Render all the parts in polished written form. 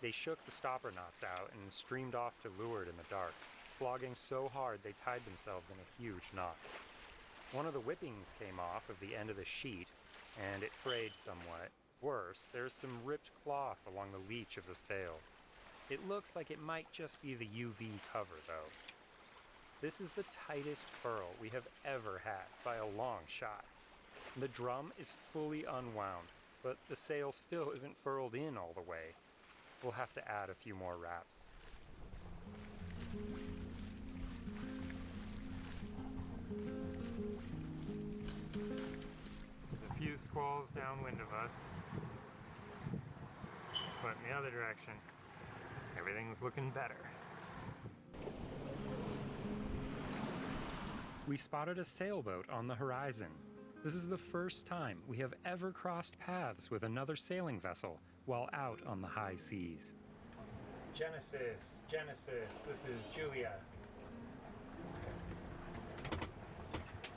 They shook the stopper knots out and streamed off to leeward in the dark, flogging so hard they tied themselves in a huge knot. One of the whippings came off of the end of the sheet, and it frayed somewhat. Worse, there's some ripped cloth along the leech of the sail. It looks like it might just be the UV cover, though. This is the tightest furl we have ever had, by a long shot. The drum is fully unwound, but the sail still isn't furled in all the way. We'll have to add a few more wraps. There's a few squalls downwind of us, but in the other direction, everything's looking better. We spotted a sailboat on the horizon. This is the first time we have ever crossed paths with another sailing vessel while out on the high seas. Genesis, this is Julia.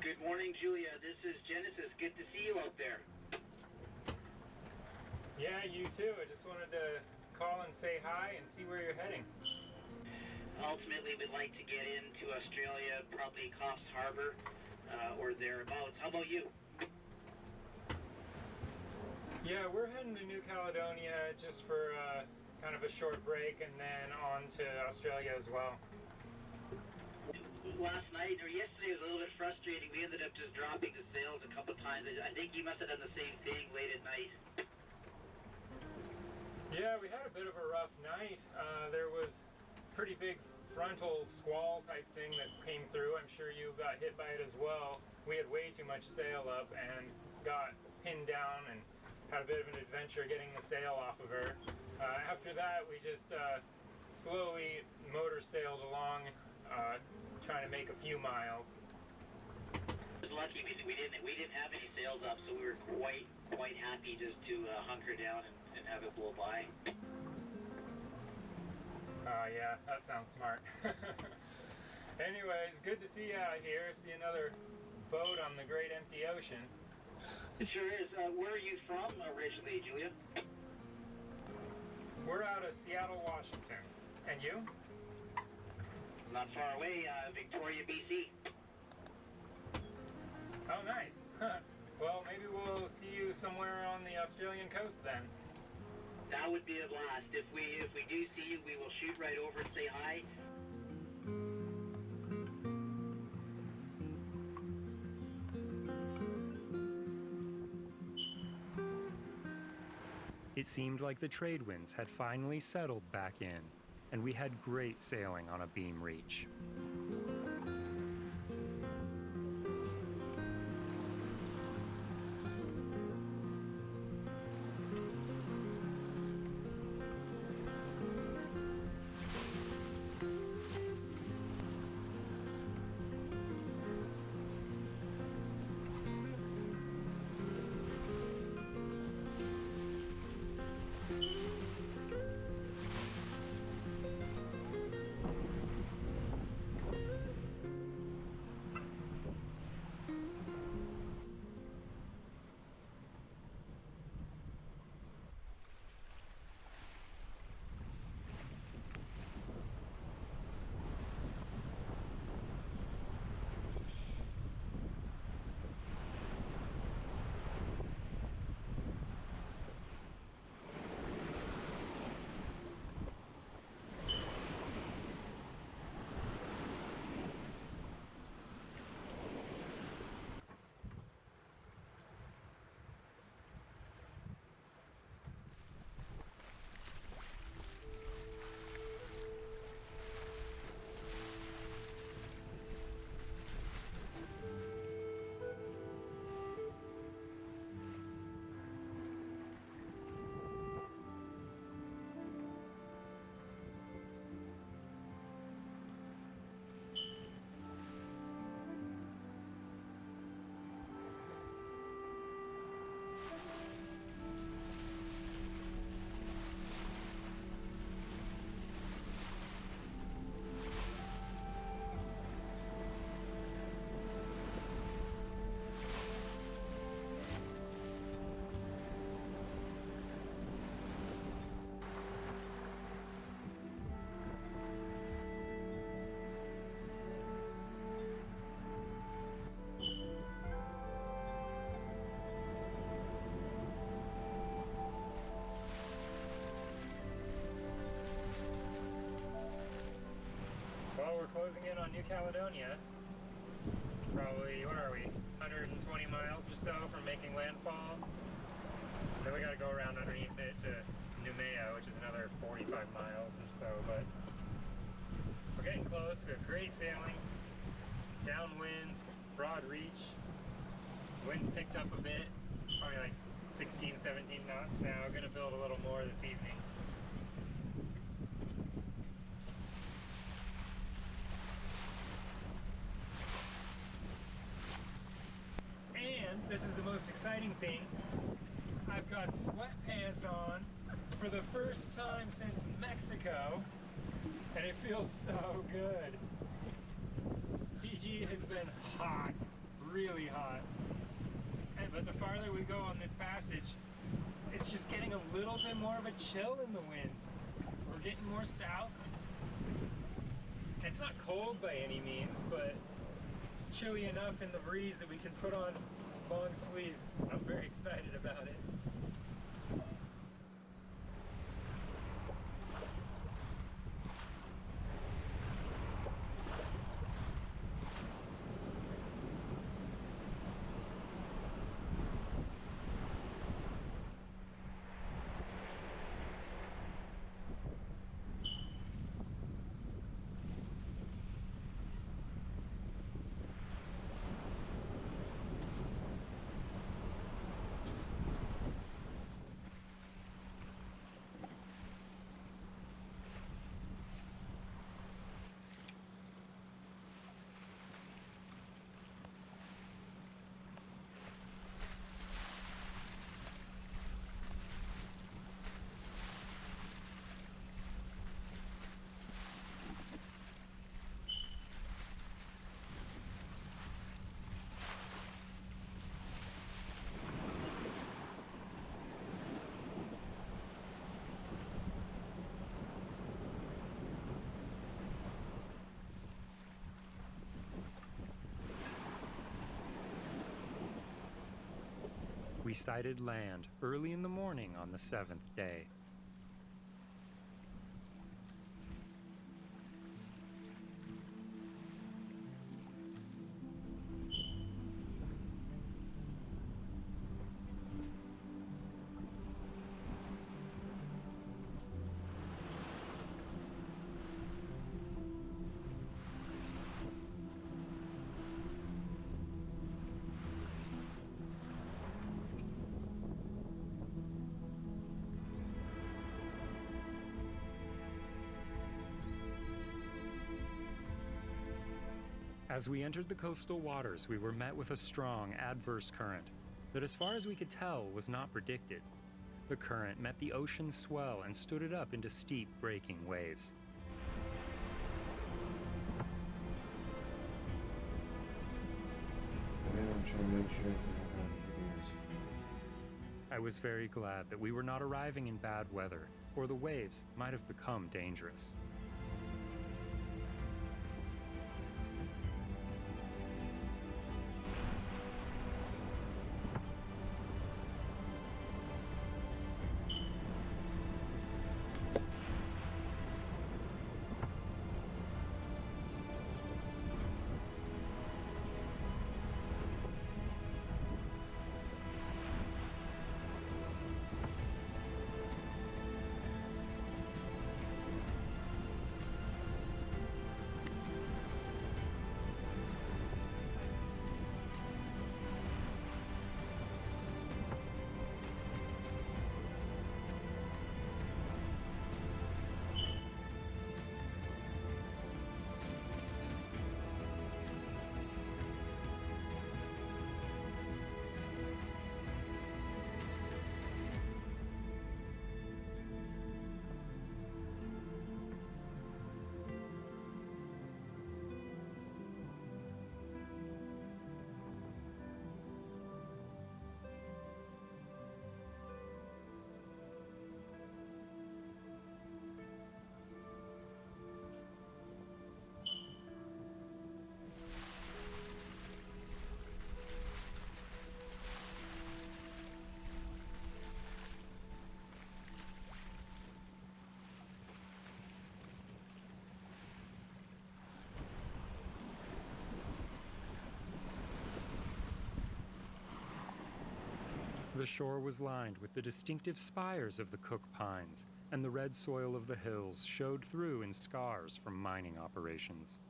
Good morning, Julia. This is Genesis. Good to see you out there. Yeah, you too. I just wanted to call and say hi and see where you're heading. Ultimately, we'd like to get into Australia, probably Coffs Harbour or thereabouts. How about you? Yeah, we're heading to New Caledonia just for kind of a short break and then on to Australia as well. Last night or yesterday was a little bit frustrating. We ended up just dropping the sails a couple times. I think you must have done the same thing late at night. Yeah, we had a bit of a rough night. There was pretty big frontal squall type thing that came through. I'm sure you got hit by it as well. We had way too much sail up and got pinned down and had a bit of an adventure getting the sail off of her. After that, we just slowly motor sailed along, trying to make a few miles. I was lucky we didn't have any sails up, so we were quite happy just to hunker down and have it blow by. Yeah, that sounds smart. Anyways, good to see you out here. See another boat on the great empty ocean. It sure is. Where are you from originally, Julia? We're out of Seattle, Washington. And you? Not far away, Victoria, BC. Oh, nice. Well, maybe we'll see you somewhere on the Australian coast then. That would be a blast. If we do see you, we will shoot right over and say hi. It seemed like the trade winds had finally settled back in, and we had great sailing on a beam reach. we're closing in on New Caledonia. Probably, what are we, 120 miles or so from making landfall. And then we gotta go around underneath it to Noumea, which is another 45 miles or so, but we're getting close. We have great sailing, downwind, broad reach. Wind's picked up a bit, probably like 16, 17 knots now. We're gonna build a little more this evening. And this is the most exciting thing. I've got sweatpants on for the first time since Mexico, and it feels so good. Fiji has been hot, really hot. But the farther we go on this passage, it's just getting a little bit more of a chill in the wind. We're getting more south. It's not cold by any means, but chilly enough in the breeze that we can put on long sleeves. I'm very excited about it. We sighted land early in the morning on the 7th day. As we entered the coastal waters, we were met with a strong adverse current that, as far as we could tell, was not predicted. The current met the ocean swell and stood it up into steep, breaking waves. I'm trying to make sure I have videos. I was very glad that we were not arriving in bad weather, or the waves might have become dangerous. The shore was lined with the distinctive spires of the Cook Pines, and the red soil of the hills showed through in scars from mining operations.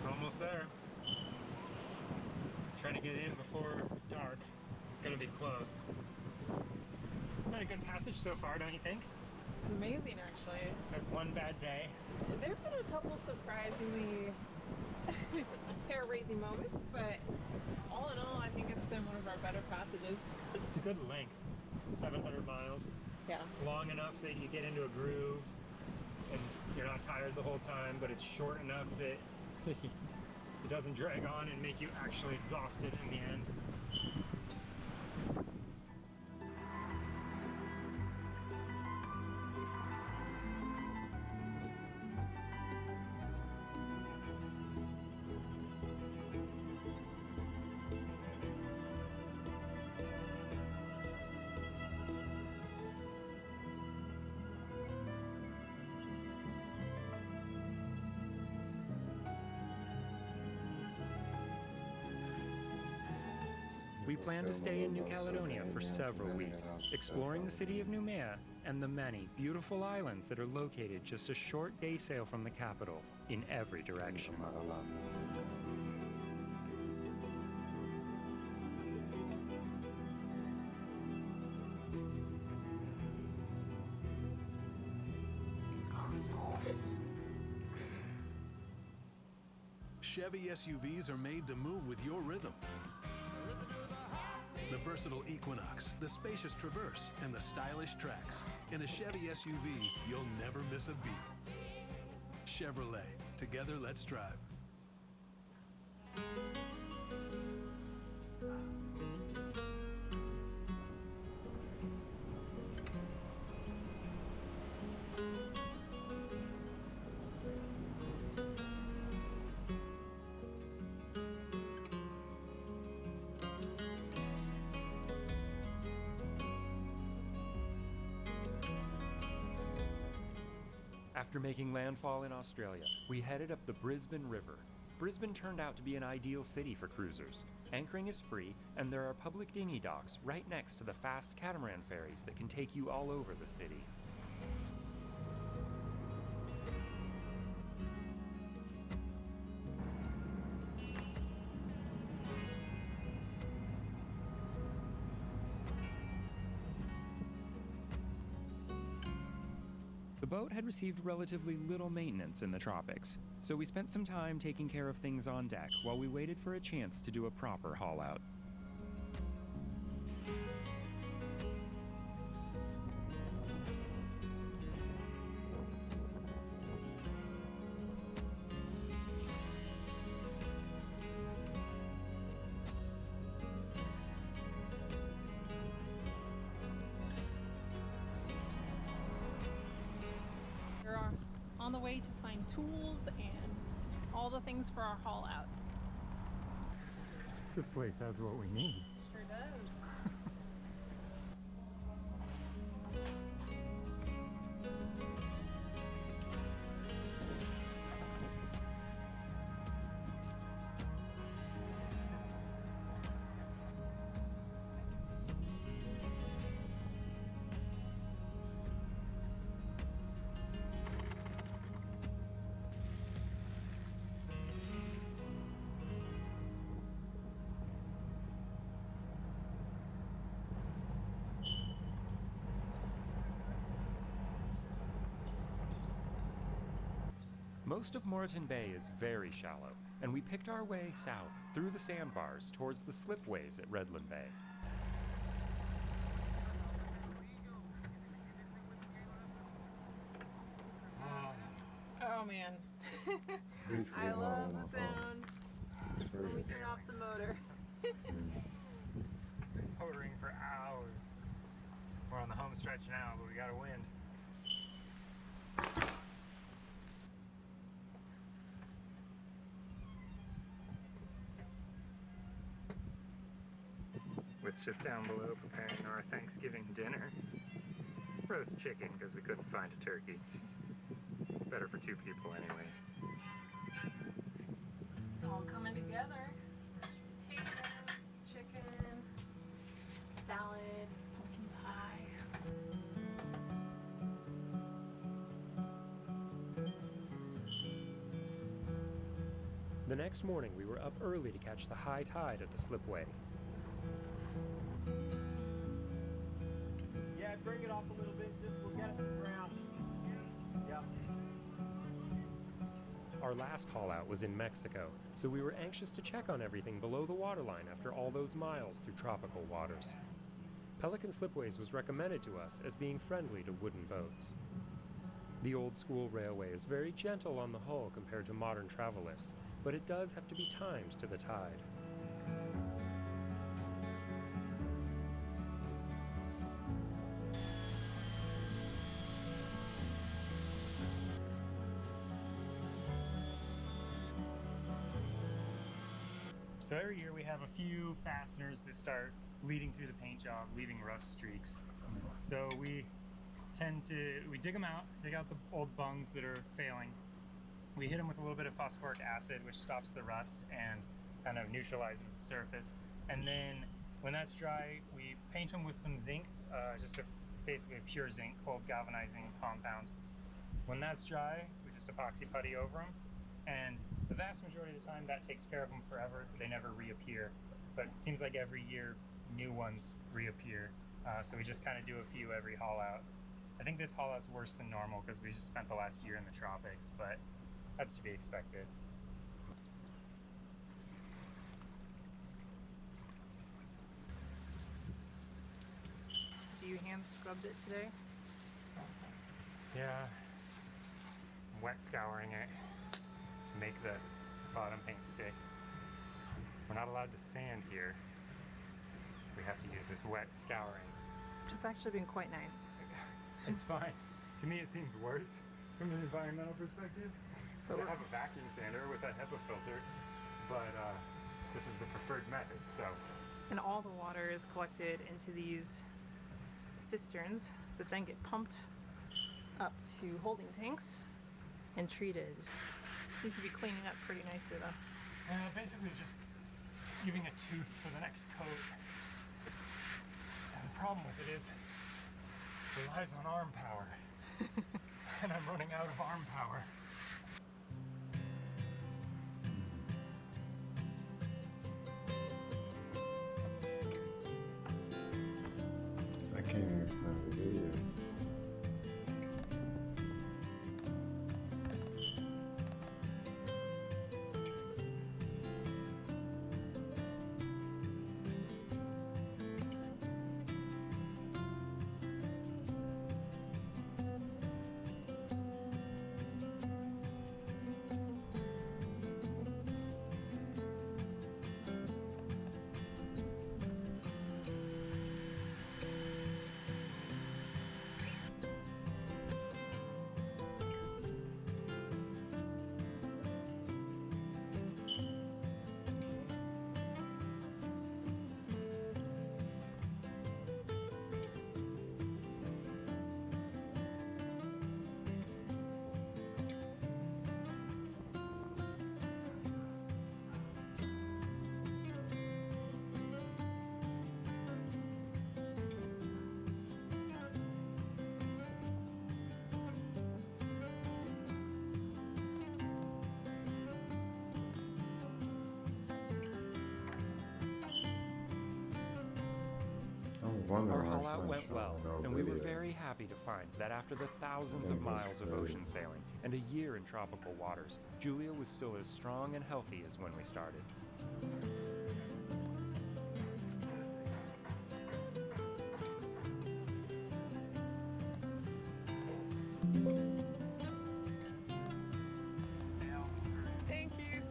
Almost there. Try to get in before dark. It's gonna be close. Not a good passage so far, don't you think? It's amazing, actually. Had one bad day. There have been a couple surprisingly hair-raising moments, but all in all, I think it's been one of our better passages. It's a good length, 700 miles. Yeah. It's long enough that you get into a groove and you're not tired the whole time, but it's short enough that it doesn't drag on and make you actually exhausted in the end. We plan to stay in New Caledonia for several weeks, exploring the city of Noumea and the many beautiful islands that are located just a short day sail from the capital in every direction. Chevy SUVs are made to move with your rhythm. The versatile Equinox, the spacious Traverse, and the stylish Trax. In a Chevy SUV, you'll never miss a beat. Chevrolet. Together, let's drive. After making landfall in Australia, we headed up the Brisbane River. Brisbane turned out to be an ideal city for cruisers. Anchoring is free, and there are public dinghy docks right next to the fast catamaran ferries that can take you all over the city. The boat had received relatively little maintenance in the tropics, so we spent some time taking care of things on deck while we waited for a chance to do a proper haul out. We're on the way to find tools and all the things for our haul out. This place has what we need. Sure does. Most of Moreton Bay is very shallow, and we picked our way south through the sandbars towards the slipways at Redland Bay. Oh man. I love the sound It's When we perfect. turn off the motor. Motoring for hours. We're on the home stretch now, but we got a wind. Wit's just down below preparing our Thanksgiving dinner. Roast chicken, because we couldn't find a turkey. Better for 2 people anyways. It's all coming together. Potatoes, chicken, salad, pumpkin pie. The next morning we were up early to catch the high tide at the slipway. Yeah, bring it off a little bit, just we'll get it to the ground. Yep. Our last haul out was in Mexico, so we were anxious to check on everything below the waterline after all those miles through tropical waters. Pelican Slipways was recommended to us as being friendly to wooden boats. The old school railway is very gentle on the hull compared to modern travel lifts, but it does have to be timed to the tide. So every year we have a few fasteners that start bleeding through the paint job, leaving rust streaks. So we dig them out, dig out the old bungs that are failing. We hit them with a little bit of phosphoric acid, which stops the rust and kind of neutralizes the surface. And then when that's dry, we paint them with some zinc, basically a pure zinc, cold galvanizing compound. When that's dry, we just epoxy putty over them. And the vast majority of the time that takes care of them forever. They never reappear. But it seems like every year new ones reappear. So we just kind of do a few every haul out. I think this haul out's worse than normal because we just spent the last year in the tropics, but that's to be expected. So you hand scrubbed it today? Yeah, I'm wet scouring it to make the bottom paint stick. We're not allowed to sand here. We have to use this wet scouring. Which has actually been quite nice. It's fine. To me it seems worse from an environmental perspective. Because I have a vacuum sander with a HEPA filter, but this is the preferred method, so. And all the water is collected into these cisterns that then get pumped up to holding tanks and treated. Seems to be cleaning up pretty nicely though. Basically just giving a tooth for the next coat. And the problem with it is it relies on arm power. And I'm running out of arm power. I can't even find the video. Our haul out went well, and we were very happy to find that after the thousands of miles of ocean sailing and a year in tropical waters, Julia was still as strong and healthy as when we started. Thank you.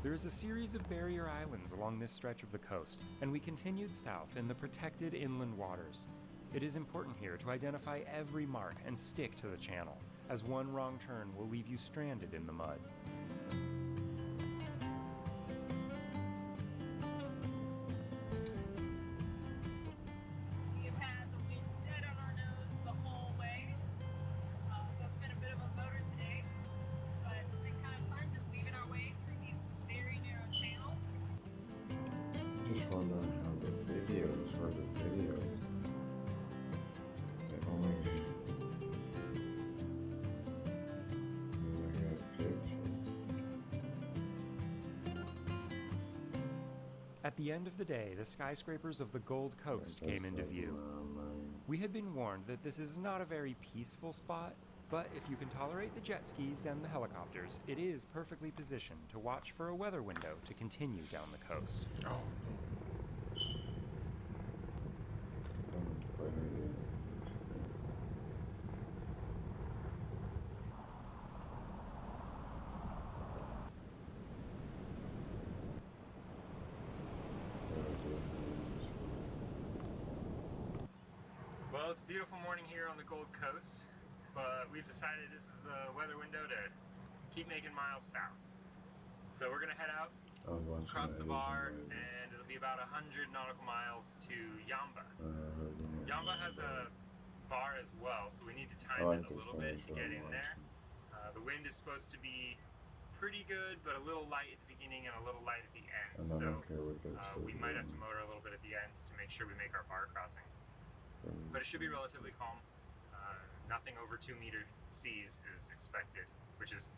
There is a series of barrier islands along this stretch of the coast, and we continued south in the protected inland waters. It is important here to identify every mark and stick to the channel, as one wrong turn will leave you stranded in the mud. We have had the wind dead on our nose the whole way, so it's been a bit of a motor today, but it's been kind of fun just weaving our way through these very narrow channels. Just wondering how the videos were the videos. They only got pictures. At the end of the day, the skyscrapers of the Gold Coast came into view. We had been warned that this is not a very peaceful spot, but if you can tolerate the jet skis and the helicopters, it is perfectly positioned to watch for a weather window to continue down the coast. Well, it's a beautiful morning here on the Gold Coast, but we've decided this is the weather window to keep making miles south. So we're gonna head out across the bar, and it'll be about 100 nautical miles to Yamba. Yamba has a bar as well, so we need to time it a little bit to get in there. The wind is supposed to be pretty good, but a little light at the beginning and a little light at the end. So we might have to motor a little bit at the end to make sure we make our bar crossing. But it should be relatively calm. Nothing over 2-meter seas is expected, which is,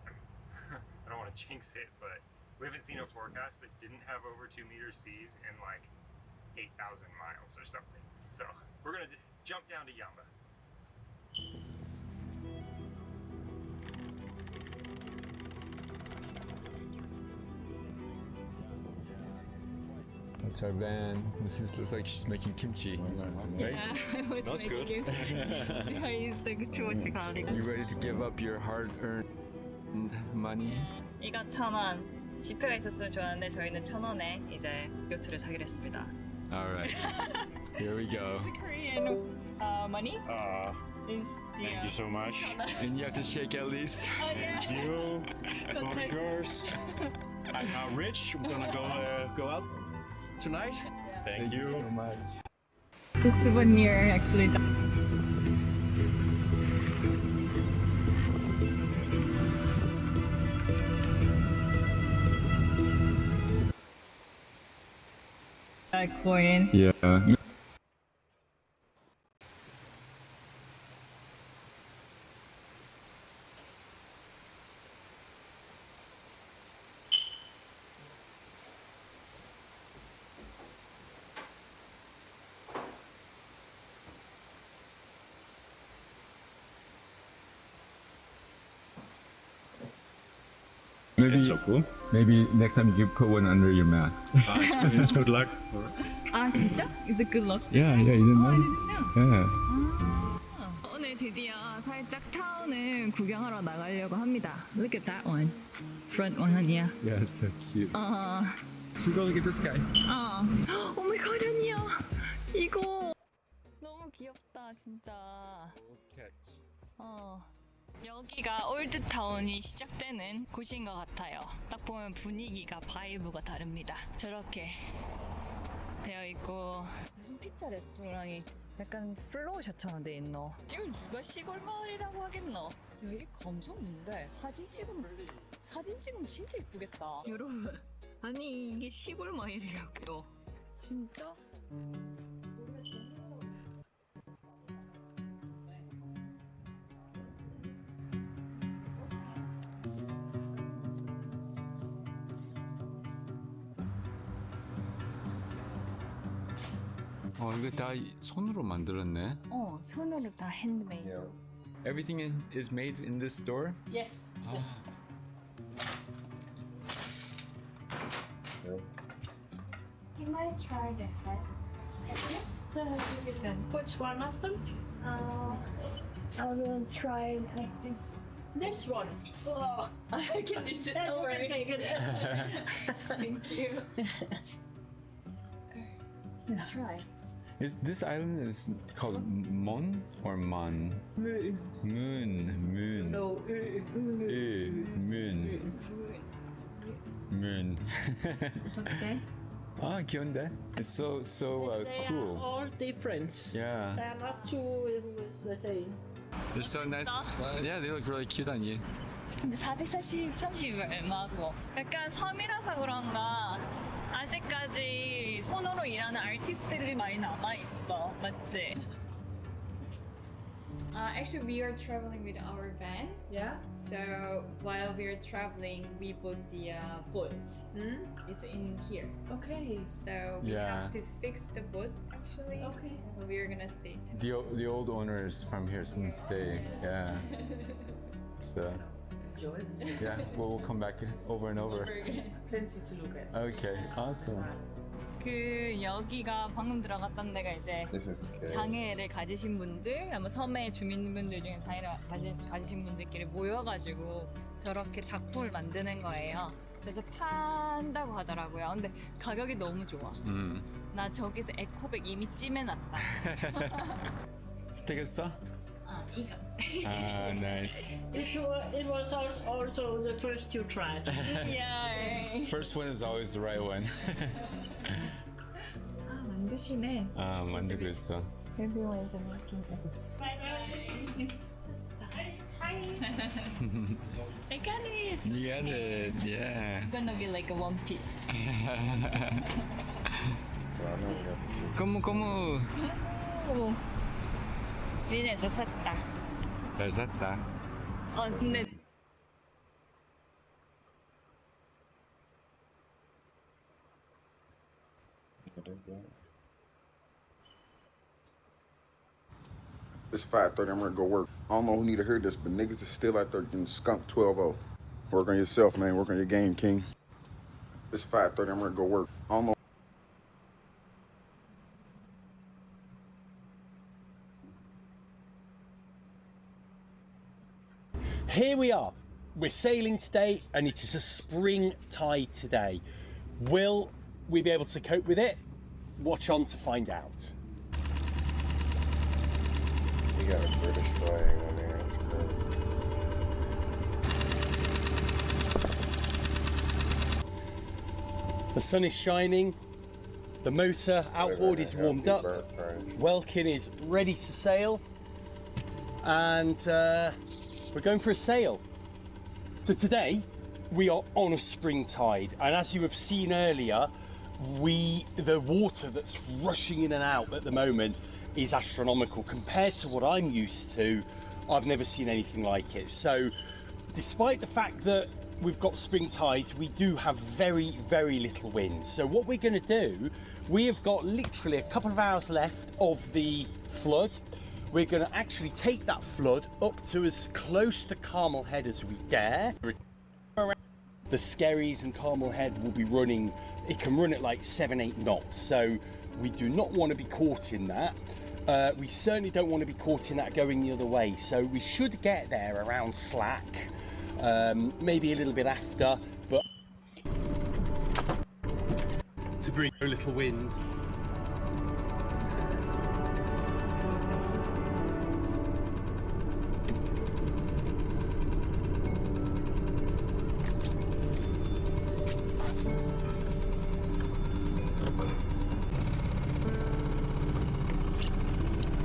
I don't want to jinx it, but we haven't seen a forecast that didn't have over 2-meter seas in like 8,000 miles or something. So we're gonna jump down to Yamba. That's our van. Mrs. looks like she's making kimchi. Right? Yeah, Smells good. He's like too much garlic. You ready to give up your hard-earned money? 이거 1,000원. 지폐가 있었으면 좋았는데 저희는 1,000원에 이제 요트를 사기로 했습니다. Alright. Here we go. The Korean money is the, Thank you so much. And you have to shake at least. Oh, yeah. Thank you. Of course. I'm now rich. We're gonna go out tonight. Thank you. so much. The souvenir actually. Coin. Yeah. Maybe, It's so cool. maybe next time you put one under your mask. It's good luck. 아 진짜? Is it good luck? Yeah, you didn't know? Yeah. 오늘 드디어 살짝 타운을 구경하러 나가려고 합니다. Look at that one. Front one, honey. Yeah, it's so cute. You go look at this guy. Oh my god, 아니야. 이거 너무 귀엽다, 진짜. 여기가 올드타운이 시작되는 곳인 것 같아요. 딱 보면 분위기가 바이브가 다릅니다. 저렇게 되어 있고 무슨 피자 레스토랑이 약간 플로우 셔처럼 돼 있노. 이걸 누가 시골 마을이라고 하겠노. 여기 감성인데 사진 찍으면 진짜 이쁘겠다. 여러분, 아니 이게 시골 마을이라고요. 진짜? 이거 다 손으로 만들었네. 손으로 다 핸드메이드. Yeah. Everything is made in this store? Yes. Yes. Yep. You might try the head. Yes. You can. Which one of them? I will try like this This one. Oh. Can you sit over me? Thank you. Let's try. Is this island is called Mon or Man? Moon. Moon. No. Moon. Moon. Okay. Ah, 귀여운데? It's so They cool. are all different. Yeah. They are not two the same. They're so nice. Yeah, they look really cute on you. 근데 430 얼마고 약간 섬이라서 그런가 아직까지 손으로 일하는 아티스트들이 많이 남아있어. 맞지? Actually, we are traveling with our van. Yeah. So while we are traveling, we booked the boat. It's in here. Okay. So we have to fix the boat actually. Okay. We are gonna stay. The old owners from here since they So Enjoy this. yeah, we'll come back over and over. Plenty to look at. Okay, awesome. 그 여기가 방금 들어갔던 데가 이제 장애를 가지신 분들, 아마 섬의 주민분들 중에 장애를 가지신 분들끼리 모여가지고 저렇게 작품을 만드는 거예요. 그래서 판다고 하더라고요. 근데 가격이 너무 좋아. 나 저기서 에코백 이미 찜해놨다. 스테이크했어? 이거. Ah, nice. It was also the first you tried. Yeah. First one is always the right one. 만드시네. 만들고 있어. Everyone is making it. I got it. You got it, yeah. It's gonna be like a one piece. 고무. 오. 리네 저 샀다. 잘 샀다. 근데 It's 5:30, I'm ready to go work. I don't know who need to hear this, but niggas is still out there getting skunked 12-0. Work on yourself, man. Work on your game, king. It's 5:30, I'm ready to go work. I don't know. Here we are. We're sailing today and it is a spring tide today. Will we be able to cope with it? Watch on to find out. You got a British flag on there. The sun is shining. The motor outboard is warmed up. Welkin is ready to sail. And we're going for a sail. So today we are on a spring tide, and as you have seen earlier, the water that's rushing in and out at the moment is astronomical compared to what I'm used to. I've never seen anything like it. So despite the fact that we've got spring tides, we do have very, very little wind. So what we're going to do, we have got literally a couple of hours left of the flood. We're going to actually take that flood up to as close to Carmel Head as we dare. The Skerries and Carmel Head will be running, it can run at like 7-8 knots, so we do not want to be caught in that. We certainly don't want to be caught in that going the other way, so we should get there around slack, maybe a little bit after, but to bring a little wind.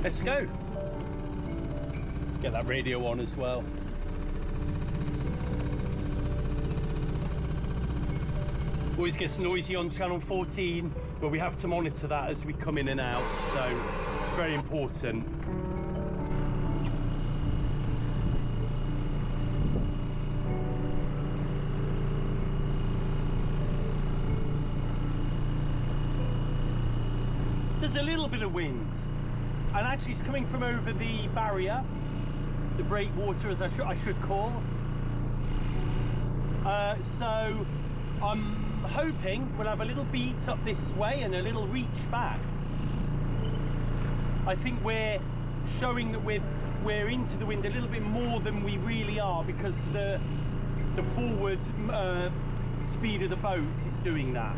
Let's go. Let's get that radio on as well. Always gets noisy on channel 14, but we have to monitor that as we come in and out, so it's very important. There's a little bit of wind. And actually it's coming from over the barrier, the breakwater as I should call. So I'm hoping we'll have a little beat up this way and a little reach back. I think we're showing that we're we're into the wind a little bit more than we really are, because the forward speed of the boat is doing that.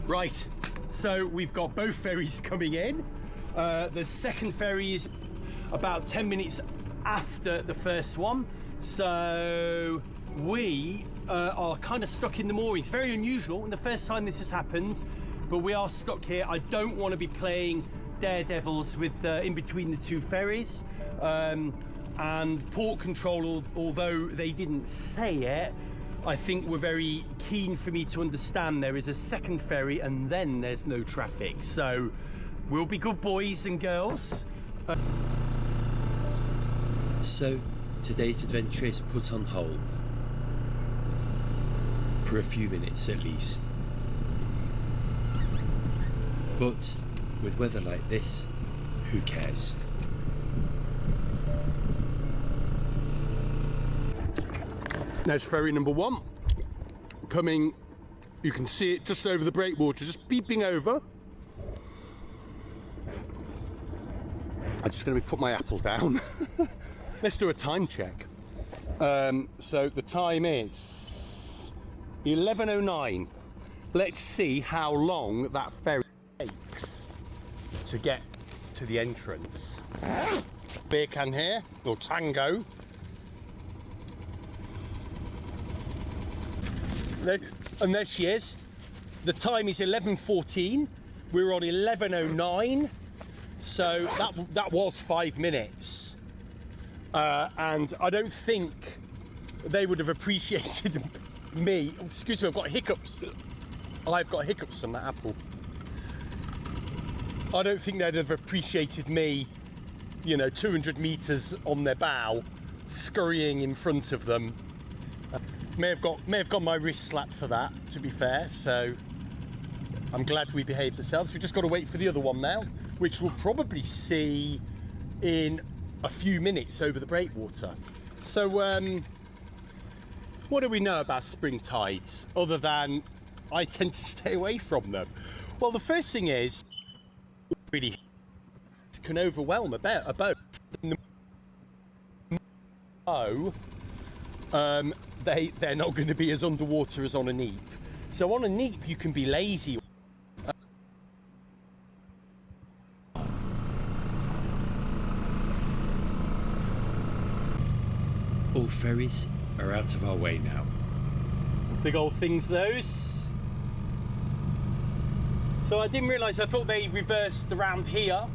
Right, so we've got both ferries coming in. The second ferry is about 10 minutes after the first one, so we are kind of stuck in the moorings. Very unusual, and the first time this has happened, but we are stuck here. I don't want to be playing daredevils with in between the two ferries, and port control, although they didn't say it, I think were very keen for me to understand there is a second ferry and then there's no traffic. So we'll be good boys and girls. So today's adventure is put on hold. For a few minutes at least. But with weather like this, who cares? There's ferry number 1 coming. You can see it just over the breakwater, just peeping over. I'm just going to put my apple down. Let's do a time check. So the time is 11:09. Let's see how long that ferry takes to get to the entrance. Beer can here, or tango. And there she is. The time is 11:14. We're on 11:09, so that was 5 minutes. And I don't think they would have appreciated me. Excuse me, I've got hiccups. I've got hiccups on that apple. I don't think they'd have appreciated me, you know, 200 meters on their bow, scurrying in front of them. May have got my wrist slapped for that, to be fair, so I'm glad we behaved ourselves. We've just got to wait for the other one now, which we'll probably see in a few minutes over the breakwater. So what do we know about spring tides, other than I tend to stay away from them? Well, the first thing is, really can overwhelm a boat. They're not going to be as underwater as on a neap. So on a neap you can be lazy. All ferries are out of our way now. Big old things those. So I didn't realise, I thought they reversed around here,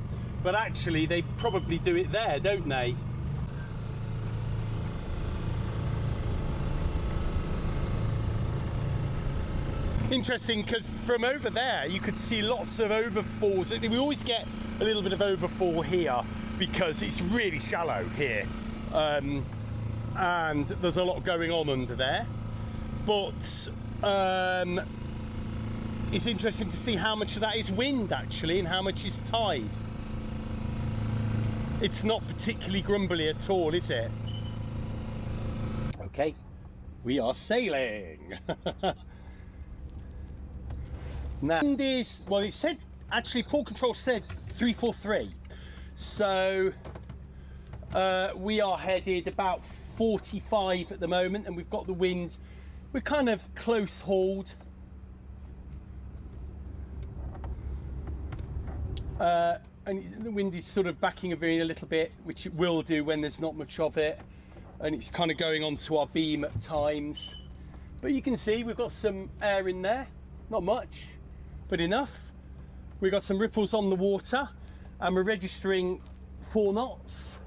but actually they probably do it there, don't they? Interesting, because from over there you could see lots of overfalls. We always get a little bit of overfall here because it's really shallow here, and there's a lot going on under there. But it's interesting to see how much of that is wind actually and how much is tide. It's not particularly grumbly at all, is it? Okay, we are sailing. Now, wind is, well, it said, actually port control said 343, so we are headed about 45 at the moment, and we've got the wind, we're kind of close hauled, and the wind is sort of backing a veering a little bit, which it will do when there's not much of it, and it's kind of going onto our beam at times, but you can see we've got some air in there, not much, but enough. We've got some ripples on the water and we're registering 4 knots.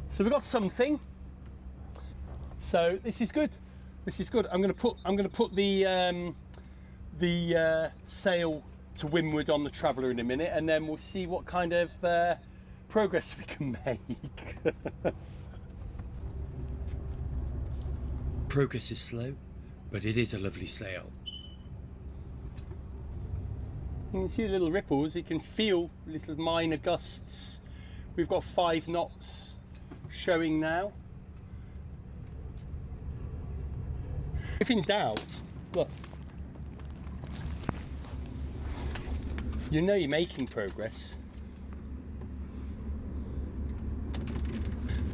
So we've got something. So this is good. This is good. I'm going to put the sail to windward on the Traveller in a minute, and then we'll see what kind of progress we can make. Progress is slow, but it is a lovely sail. You can see the little ripples, you can feel little minor gusts We've got 5 knots showing now. If in doubt, look. You know you're making progress.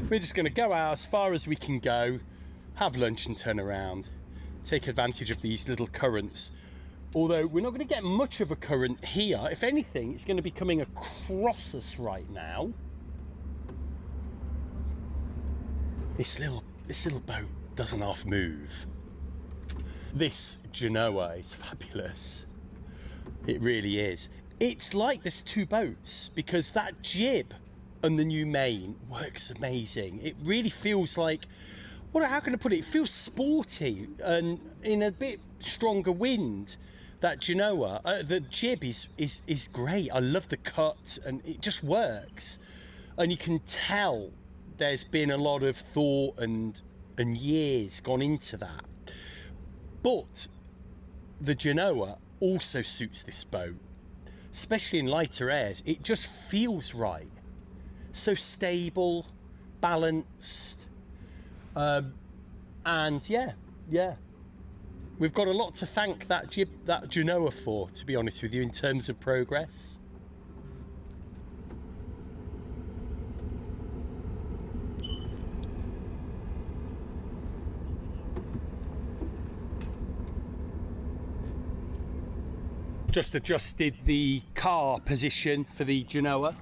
We're just going to go out as far as we can go, have lunch and turn around, take advantage of these little currents. Although we're not going to get much of a current here. If anything, it's going to be coming across us right now. This little boat doesn't half move. This Genoa is fabulous. It really is. It's like there's 2 boats because that jib and the new main works amazing. It really feels like, how can I put it? It feels sporty and in a bit stronger wind. That Genoa, the jib is great. I love the cut and it just works. And you can tell there's been a lot of thought and years gone into that. But the Genoa also suits this boat, especially in lighter airs. It just feels right. So stable, balanced, and yeah. We've got a lot to thank that Genoa for, to be honest with you, in terms of progress. Just adjusted the car position for the Genoa.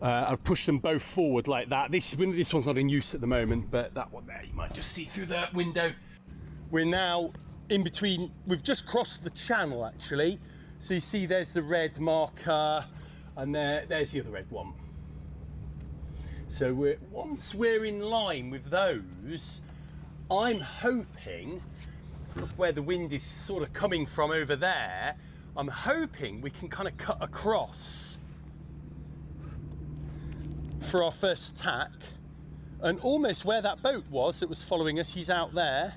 I've pushed them both forward like that. This one's not in use at the moment, but that one there you might just see through the window. We're now in between, we've just crossed the channel actually. So you see there's the red marker and there's the other red one. So once we're in line with those, I'm hoping, look where the wind is sort of coming from over there, I'm hoping we can kind of cut across for our first tack, and almost where that boat was that was following us, he's out there.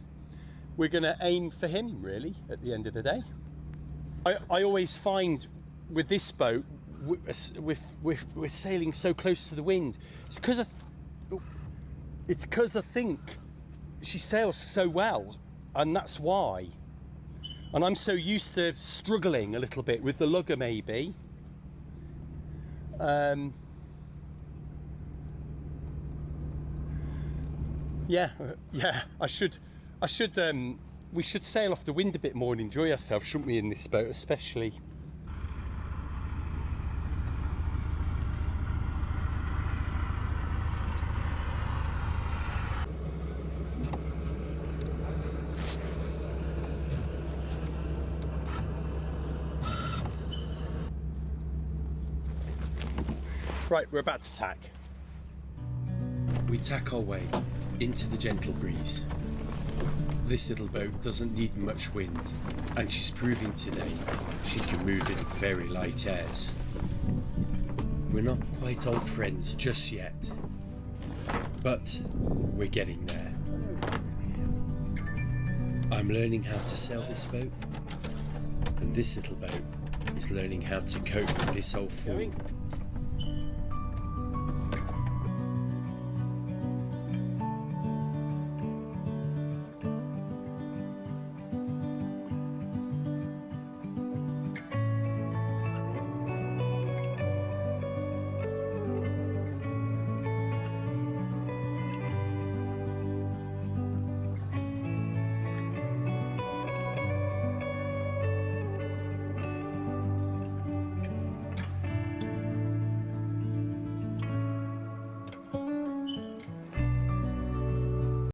We're going to aim for him really at the end of the day. I always find with this boat, we're sailing so close to the wind. It's because I think she sails so well, and that's why. And I'm so used to struggling a little bit with the lugger maybe. Yeah, we should sail off the wind a bit more and enjoy ourselves, shouldn't we, in this boat especially. Right, we're about to tack. We tack our way into the gentle breeze. This little boat doesn't need much wind, and she's proving today she can move in very light airs. We're not quite old friends just yet, but we're getting there. I'm learning how to sail this boat, and this little boat is learning how to cope with this old fool